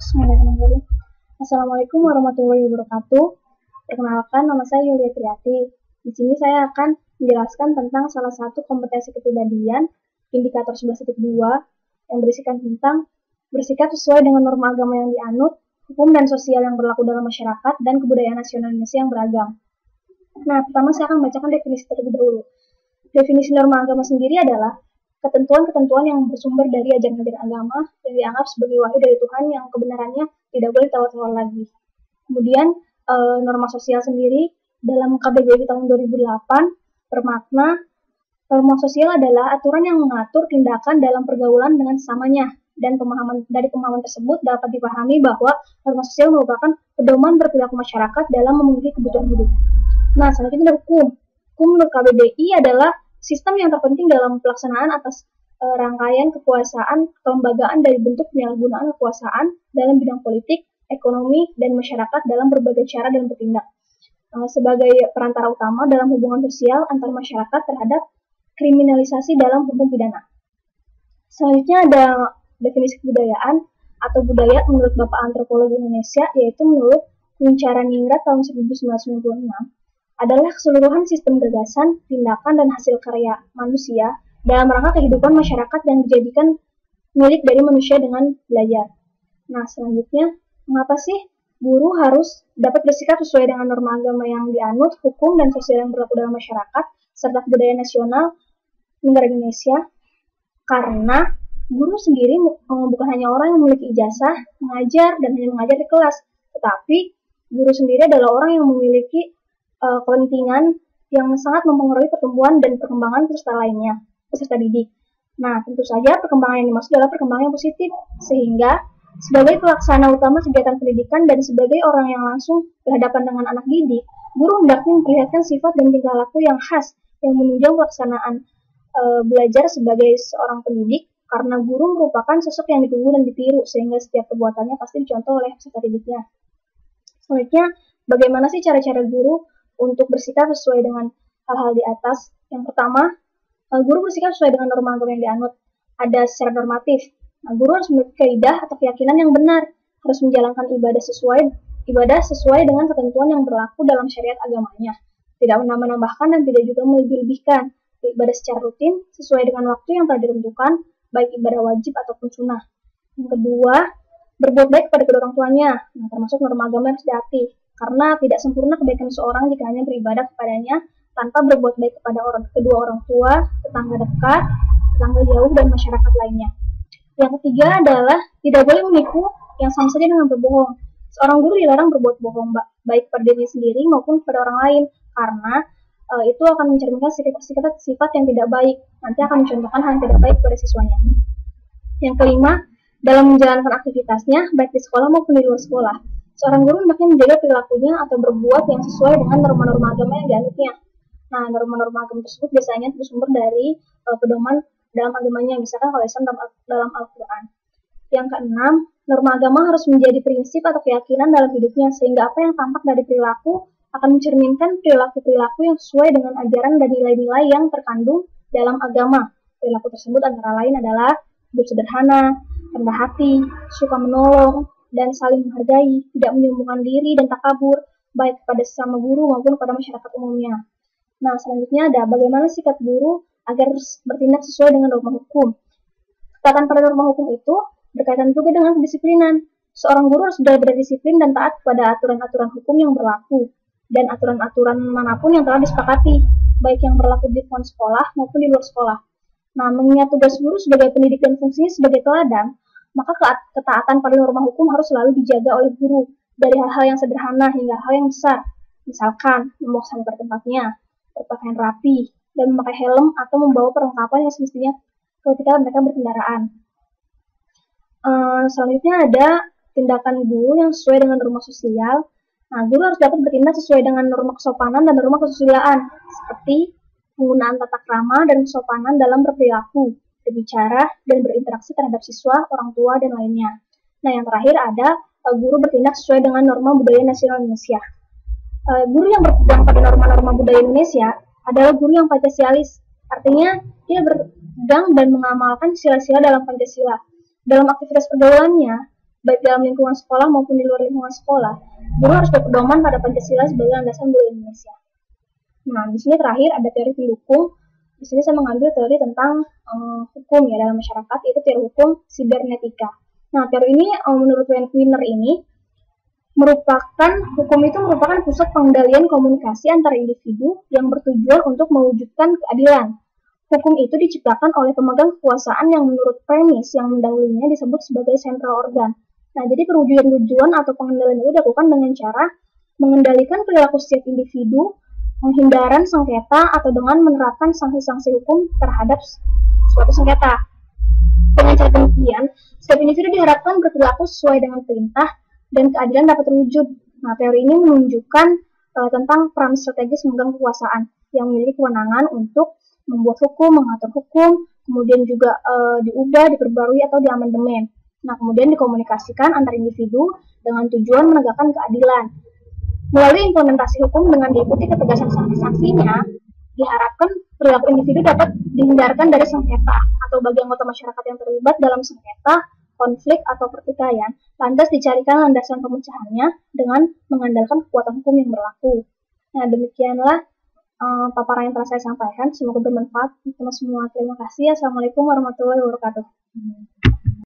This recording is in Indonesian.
Bismillahirrahmanirrahim. Assalamualaikum warahmatullahi wabarakatuh. Perkenalkan, nama saya Yulia Triati. Di sini saya akan menjelaskan tentang salah satu kompetensi kepribadian, indikator 11.2, yang berisikan tentang bersikap sesuai dengan norma agama yang dianut, hukum dan sosial yang berlaku dalam masyarakat, dan kebudayaan nasional Indonesia yang beragam. Nah, pertama saya akan membacakan definisi terlebih dahulu. Definisi norma agama sendiri adalah ketentuan-ketentuan yang bersumber dari ajaran-ajaran agama yang dianggap sebagai wahyu dari Tuhan yang kebenarannya tidak boleh ditawar-tawar lagi. Kemudian norma sosial sendiri dalam KBBI tahun 2008 bermakna norma sosial adalah aturan yang mengatur tindakan dalam pergaulan dengan sesamanya, dan dari pemahaman tersebut dapat dipahami bahwa norma sosial merupakan pedoman berperilaku masyarakat dalam memenuhi kebutuhan hidup. Nah, selanjutnya ada hukum. Hukum menurut KBBI adalah sistem yang terpenting dalam pelaksanaan atas rangkaian kekuasaan kelembagaan dari bentuk penyalahgunaan kekuasaan dalam bidang politik, ekonomi, dan masyarakat dalam berbagai cara dan bertindak sebagai perantara utama dalam hubungan sosial antar masyarakat terhadap kriminalisasi dalam hukum pidana. Selanjutnya ada definisi kebudayaan atau budaya menurut Bapak Antropologi Indonesia, yaitu menurut Kuncharaningrat tahun 1996, adalah keseluruhan sistem gagasan, tindakan, dan hasil karya manusia dalam rangka kehidupan masyarakat yang dijadikan milik dari manusia dengan belajar. Nah, selanjutnya, mengapa sih guru harus dapat bersikap sesuai dengan norma agama yang dianut, hukum dan sosial yang berlaku dalam masyarakat, serta kebudayaan nasional negara Indonesia? Karena guru sendiri bukan hanya orang yang memiliki ijazah, mengajar, dan hanya mengajar di kelas, tetapi guru sendiri adalah orang yang memiliki kepentingan yang sangat mempengaruhi pertumbuhan dan perkembangan peserta didik. Nah, tentu saja perkembangan yang dimaksud adalah perkembangan yang positif, sehingga sebagai pelaksana utama kegiatan pendidikan dan sebagai orang yang langsung berhadapan dengan anak didik, guru hendaknya memperlihatkan sifat dan tingkah laku yang khas yang menunjang pelaksanaan belajar sebagai seorang pendidik, karena guru merupakan sosok yang ditunggu dan ditiru, sehingga setiap perbuatannya pasti dicontoh oleh peserta didiknya. Selanjutnya, bagaimana sih cara-cara guru untuk bersikap sesuai dengan hal-hal di atas? Yang pertama, guru bersikap sesuai dengan norma agama yang dianut. Ada secara normatif. Nah, guru harus memiliki kaidah atau keyakinan yang benar, harus menjalankan ibadah sesuai dengan ketentuan yang berlaku dalam syariat agamanya, tidak menambah-nambahkan dan tidak juga melebih-lebihkan. Ibadah secara rutin sesuai dengan waktu yang telah ditentukan, baik ibadah wajib ataupun sunnah. Yang kedua, berbuat baik kepada kedua orang tuanya. Nah, termasuk norma agama yang harus ditaati, karena tidak sempurna kebaikan seorang jika hanya beribadah kepadanya tanpa berbuat baik kepada kedua orang tua, tetangga dekat, tetangga jauh, dan masyarakat lainnya. Yang ketiga adalah tidak boleh menipu yang sama saja dengan berbohong. Seorang guru dilarang berbuat bohong, baik pada dirinya sendiri maupun kepada orang lain, karena itu akan mencerminkan sifat yang tidak baik. Nanti akan mencontohkan hal yang tidak baik pada siswanya. Yang kelima, dalam menjalankan aktivitasnya, baik di sekolah maupun di luar sekolah, seorang guru hendaknya menjaga perilakunya atau berbuat yang sesuai dengan norma-norma agama yang dianutnya. Nah, norma-norma agama tersebut biasanya bersumber dari pedoman dalam agamanya, misalkan kalau Islam dalam Al-Quran. Yang keenam, norma agama harus menjadi prinsip atau keyakinan dalam hidupnya, sehingga apa yang tampak dari perilaku akan mencerminkan perilaku-perilaku yang sesuai dengan ajaran dan nilai-nilai yang terkandung dalam agama. Perilaku tersebut antara lain adalah hidup sederhana, rendah hati, suka menolong, dan saling menghargai, tidak menyombongkan diri dan takabur, baik kepada sesama guru maupun kepada masyarakat umumnya. Nah, selanjutnya ada bagaimana sikap guru agar bertindak sesuai dengan norma hukum. Ketaatan pada norma hukum itu berkaitan juga dengan kedisiplinan. Seorang guru harus berdisiplin dan taat pada aturan-aturan hukum yang berlaku, dan aturan-aturan manapun yang telah disepakati, baik yang berlaku di lingkungan sekolah maupun di luar sekolah. Nah, mengingat tugas guru sebagai pendidik dan fungsinya sebagai teladan, maka ketaatan pada norma hukum harus selalu dijaga oleh guru, dari hal-hal yang sederhana hingga hal yang besar. Misalkan, membawa sampah pada tempatnya, berpakaian rapi, dan memakai helm atau membawa perlengkapan yang semestinya ketika mereka berkendaraan. Selanjutnya ada tindakan guru yang sesuai dengan norma sosial. Nah, guru harus dapat bertindak sesuai dengan norma kesopanan dan norma kesusilaan, seperti penggunaan tata krama dan kesopanan dalam berperilaku, berbicara, dan berinteraksi terhadap siswa, orang tua, dan lainnya. Nah, yang terakhir ada guru bertindak sesuai dengan norma budaya nasional Indonesia. Guru yang berpegang pada norma-norma budaya Indonesia adalah guru yang Pancasialis. Artinya, dia berpegang dan mengamalkan sila-sila dalam Pancasila. Dalam aktivitas pergaulannya, baik dalam lingkungan sekolah maupun di luar lingkungan sekolah, guru harus berpedoman pada Pancasila sebagai landasan budaya Indonesia. Nah, di sini terakhir ada teori pendukung. Di sini saya mengambil teori tentang hukum ya dalam masyarakat, yaitu teori hukum sibernetika. Nah, teori ini menurut Wiener ini hukum itu merupakan pusat pengendalian komunikasi antara individu yang bertujuan untuk mewujudkan keadilan. Hukum itu diciptakan oleh pemegang kekuasaan yang menurut premis yang mendahulunya disebut sebagai central organ. Nah, jadi perwujudan tujuan atau pengendalian itu dilakukan dengan cara mengendalikan perilaku setiap individu, penghindaran sengketa, atau dengan menerapkan sanksi-sanksi hukum terhadap suatu sengketa. Dengan cara demikian, setiap individu diharapkan berperilaku sesuai dengan perintah dan keadilan dapat terwujud. Nah, teori ini menunjukkan tentang peran strategis pemegang kekuasaan yang memiliki kewenangan untuk membuat hukum, mengatur hukum, kemudian juga diubah, diperbarui, atau diamandemen. Nah, kemudian dikomunikasikan antar individu dengan tujuan menegakkan keadilan. Melalui implementasi hukum dengan diikuti ketegasan sanksi-sanksinya, diharapkan perilaku individu dapat dihindarkan dari sengketa atau bagi anggota masyarakat yang terlibat dalam sengketa, konflik, atau pertikaian, lantas dicarikan landasan pemecahannya dengan mengandalkan kekuatan hukum yang berlaku. Nah, demikianlah paparan yang telah saya sampaikan. Semoga bermanfaat untuk semua. Terima kasih. Assalamualaikum warahmatullahi wabarakatuh.